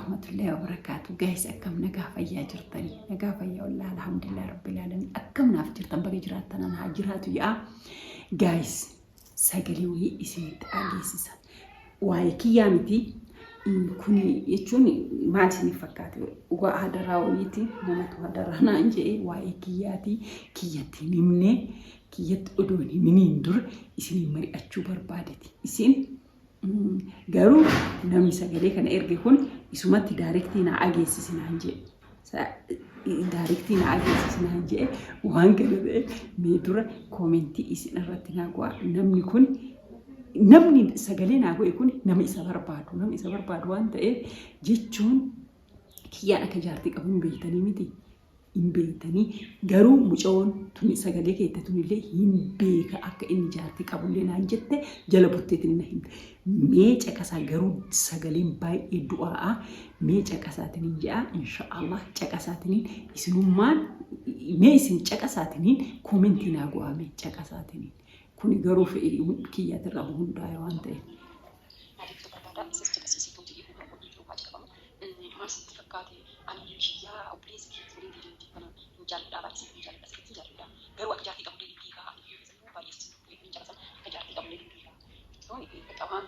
ورحمة الله وبركاته. جايز أكم نجاح يا جرتني نجاح يا والله الحمد لله رب العالمين. أكم نافجرتن بقى جراتنا أنا هجراتو يا جايز سجلي وهي اسمت أجيسس وايكي يامتي إن كوني يجوني ما تني فكاتي وهذا راويتي ما هذا رانا إنجي وايكي ياتي كياتي نمني كيات أدوني منين دور إسمي مري أشوبر بعدتي إسم garuu namni sagalee kana erge kun isumatti directii na ageessisina hanje directii na ageessisina hanje waan kana ta'e mee dura commenti isin irratti na go'a namni sagalee na go'e kun nama isa barbaadu waan ta'e jechuun kiyyaan akka jaartii qabuun beeytanii miti hin beeytanii garuu mucoon tuni sagalee keetta tunillee hin beeka akka inni jaartii qabullee naan jette jala butteetiin na himte mee caqasaa garuu sagaleen baay'ee du'aa mee caqasaatiin jaa inshaallah caqasaatiin isinummaan mee isin caqasaatiin commenti naa go'ame caqasaatiin kun garuu kiyyaatirra hundaa waan ta'e garuu akka jaartii qabu deemee hiikaa yoo baay'eessi hin jalasan akka jaartii qabu deemee hiikaa yoo qabaan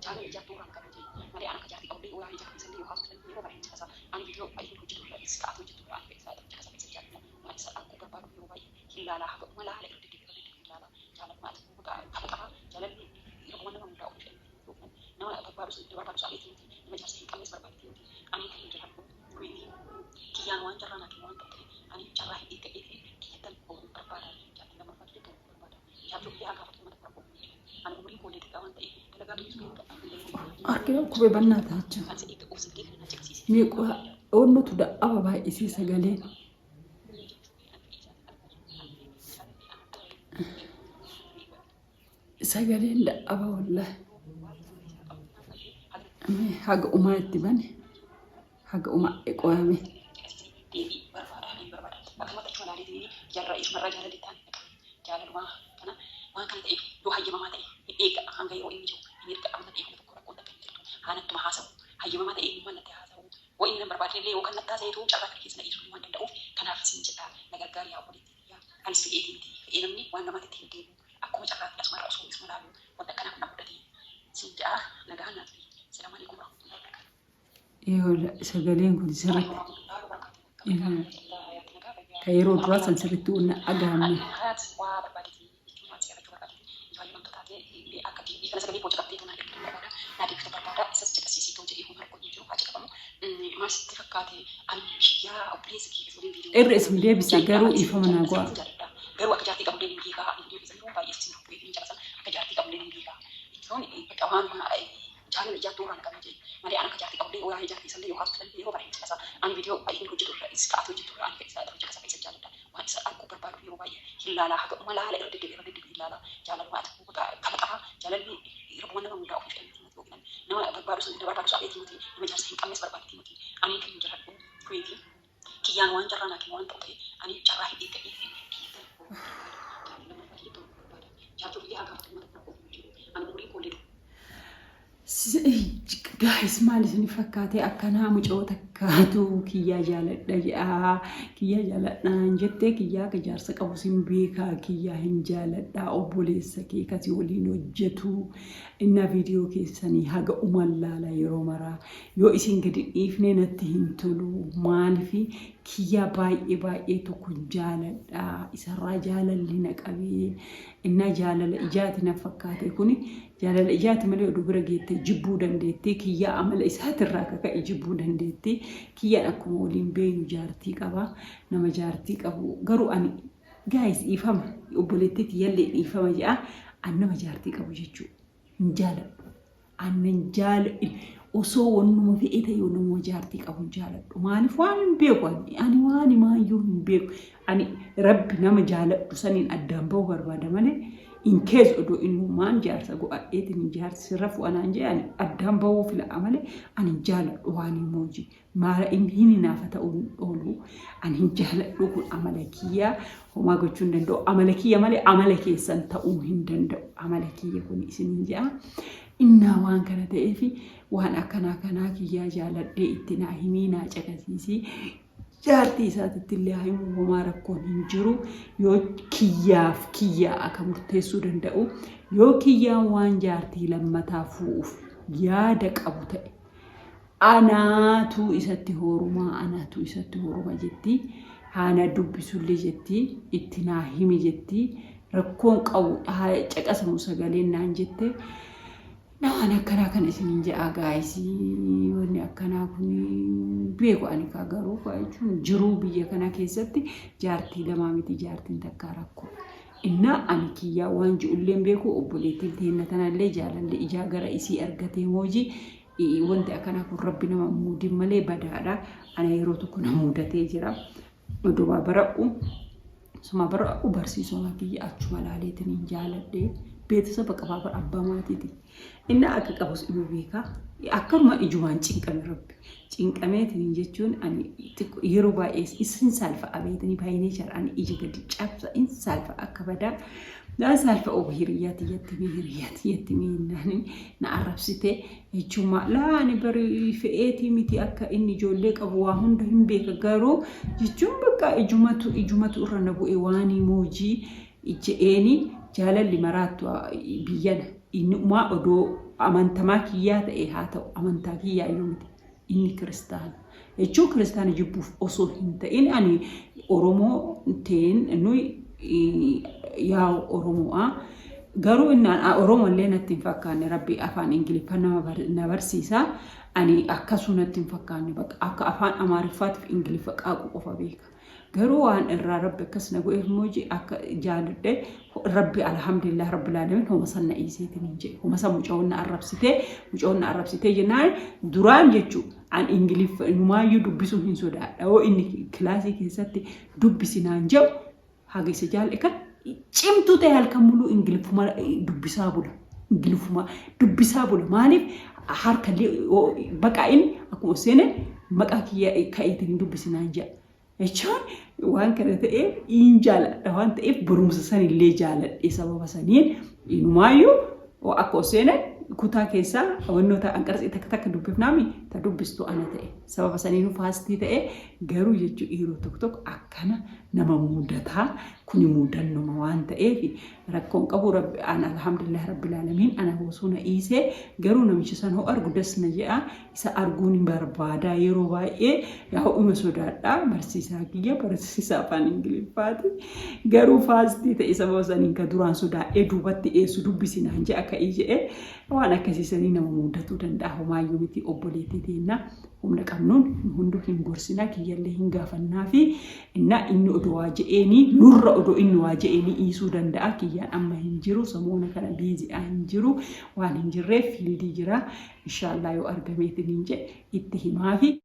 jaalala ijaartuu waan qabu malee ana akka jaartii qabu deemee waa ijaartii sallee yoo haasoftan yeroo baay'ee jalasaa ani viidiyoo baay'ee hojjetu irraa iskaatu hojjetu irraa ani isaa jalasaa keessa jaalala waan isa akka barbaadu yeroo baay'ee hin laalaa haga uma laala irra deddeebi'ee hin laalaa jaalala maati qaba jaalalli yeroo nama hundaa ofii nama barbaadu sa'aatii nama jaarsa hin qabnes barbaadu ani kan hin jiraatu kiyyaan waan jarraa naa waan ta'e ani jarraa hin eegga'ee Arkeen kubee bannaa taachaa miiqaa oollutu da'aba baay'isee sagaleen da'aba wallahi haga umaa itti bane haga umaa qoyame waan kana ta'e yoo hayyamamaa ta'e eega hanga yeroo inni jiru inni erga amma ta'e kuma tokko rakkoon takka hin jirtu haanattuma haasa'u hayyamamaa ta'e inni natti haasa'u waan inni barbaadne illee yookaan natti haasa'eetu carraa kana keessa na dhiisuu waan danda'uuf kanaaf isin jedha nagaggaarii haa walitti anis fe'eetii miti fe'ee namni waan namatti itti hin deemu akkuma carraatti asuma irraa osoo isuma laalu wanta akkanaaf na mudate isin jedha nagaan naatti salaamu alaikum warahmatullahi sagaleen kun sirriitti ka yeroo duraa san sirriitti wanna agaame Masih fakkaate ani kiyyaa obboleessa kiyya fuudhee viidiyoo irra isin deebisee garuu ifama naa go'a garuu akka jaartii qabu deemee hiikaa ani deebisee yeroo baay'ee isin fuudhee hin jalasan akka jaartii qabu deemee hiikaa jechuun bakka waan jaalala ijaartuu waan qabu jee malee ani akka jaartii qabu deemee waa jaartii sallee yoo haasoftan yeroo baay'ee jalasaa ani viidiyoo baay'ee hojjetu irra iskaatu hojjetu irra ani fedhisaa irra jalasaa keessa jaalladha waan isa arguu barbaadu yeroo baay'ee hin laalaa haga uma laala irra deddeebi'ee hin laalaa jaalala maati kama qaba jaalalli yeroo nama hundaa ofii fedhanii nama barbaadu sa'aatii miti nama jaarsa hin qabnes barbaadati miti ani kan hin jiraadhu kuweeti kiyyaan waan jarraa naa waan ta'e ani carraa hin eegga'ee fi kiyyatan nama fayyadu barbaada jaartuu biyyaa gaafa uummata tokko ani umurii koollee guys maal isin fakkaate akkanaa mucoo takkaatu kiyyaa jaaladhaan jettee kiyyaa ka jaarsa qabu sin beekaa kiyyaa hin jaaladhaa obboleessa kee kasii waliin hojjetu inna viidiyoo keessanii haga uman laala yeroo maraa yoo isin gadi dhiifne natti hin tolu maalifi kiyyaa baay'ee tokko jaaladhaa isarraa jaalalli na qabee inna jaalala ijaati na fakkaate kuni jaalala ijaati malee oduu bira geette jibbuu dandeetti kiyyaa amala isaatirraa kaka'e jibbuu dandeetti kiyyaan akkuma waliin beeynu jaartii qaba nama jaartii qabu garuu ani guys ifama obboleettiitti yallee ifama jedha an nama jaartii qabu jechuudha hin jaaladhu annan jaaladhu osoo wannuma fe'ee ta'e nama jaartii qabu hin jaaladhu maaliif waan hin beeku ani waan maayyuu hin beeku ani rabbi nama jaaladhu saniin addaan ba'uu barbaada malee in case odoo innumaan jaarsa go'a'eetiin jaarsi sirra fu'anaan jee ani addaan ba'uu fila'a malee ani jaaladhu waan hin mooji maala inni naafa ta'uu oolu ani hin jaaladhu kun amala kiyyaa homaa gochuu hin danda'u amala kiyya malee amala keessan ta'uu hin danda'u amala kiyya kun isin hin jedha innaa waan kana ta'eefi waan akkanaa kiyyaa jaaladhee itti naa himii naa caqasiisii jaartii isaatitti illee himu homaa rakkoon hin jiru yoo kiyyaa akka murteessuu danda'u yoo kiyyaan waan jaartii lammataa fu'uuf yaada qabu ta'e anaatu isatti horuma jetti haana dubbisullee jetti itti naa himi jetti rakkoon qabu caqasamu sagaleen naan jette Nawan akkana kan isinin jedha gaayisii wanni akkanaa kun beeku ani ka garuu jechuun jiruu biyya kana keessatti jaartii lamaa miti jaartiin takka rakkoo inna ani kiyyaa waan ji'ulleen beeku obboleettiin teenna tanallee jaalallee ijaa gara isii argatee mooji wanti akkanaa kun rabbi nama muudin malee badaadha ana yeroo tokko na muudatee jira oduma bara'u suma bara'u barsiisuma kiyya achuma laaleetiin jaaladhee beeksisa qabaafar abbaa maatiiti inna akka qabus ibu beeka akkaruma ijumaan cinqame rabbi cinqameetiin jechuun ani yeroo baay'ee isin salfa abeetanii baay'inee jar'an ija gadi cabsa in salfa akka badaa daa salfa hiriyaati yettimi nani na arrabsite jechuuma laani bari fe'eetii miti akka inni ijoollee qabu waa hunda hin beeka garuu jechuun bakka ijumatu irra na bu'e waanii moojii ijje'eeni jaalalli maraattu biyyana inni umaa odoo amantamaa kiyyaa ta'e haa ta'u amantaa kiyyaa iyyuu miti inni kiristaana jechuun kiristaana jibbuuf osoo hin ta'in ani oromoo ta'een nuyi yaa oromoo garuu innaan oromollee natti hin fakkaanne rabbi afaan ingiliffaa na barsiisa ani akkasumatti hin fakkaanne akka afaan amaariffaatiif ingiliffa qaaqu qofa beeka garuu waan irraa rabbi akkas na go'eef mooji akka jaaladhe rabbi alhamdulillah rabbil alamin homa sanna iseetiin inje homa sa mucoonna arrabsite jennaan duraan jechu an ingiliffa inumaayyuu dubbisuu hin sodaadha oo inni kilaasii keessatti dubbisinaan jedhu hagise jaalle kan cimtuu ta'e halkan muluu ingiliffuma dubbisaa bula maaliif harkallee baqaa'in akkuma seenan maqaa kiyya ka'eetiin dubbisinaan jedha jechuun waan kana ta'e in jaaladha waan ta'eef barumsa sanillee jaaladhe sababa saniin inumaayyuu akka seenan kutaa keessaa wannoota anqarsi takka dubbifnaami ta dubbistu ana ta'e sababa saniin faastii ta'e garuu jechuu dhiiroo tokko akkana nama muudataa kuni muudannuma waan ta'eef rakkoon qabu rabbi ana alhamdulillah rabbil alamin ana hoosuna isee garuu namichi san hoo argu dasna jedha isa arguun barbaada yeroo baay'ee yaa uma sodaadha barsiisaa afaan ingiliffaati garuu faastii ta'e sababa saniin ka duraan sodaadhee duubatti eessu dubbisinaan jedha ka'ii jedhe waan akkasiisanii nama muudatuu danda'a homaayyuu miti obboleettii teenna humna qabnuun hunduu hin gorsina kiyyallee hin gaafannaa fi inni odoo waa je'eenii nurra odoo inni waa je'eenii dhiisuu danda'a kiyyaan amma hin jiru samoona kana biizi'aa hin jiru waan hin jirreef fiildii jira inshaallah yoo argameetiin hin jedhe itti himaa fi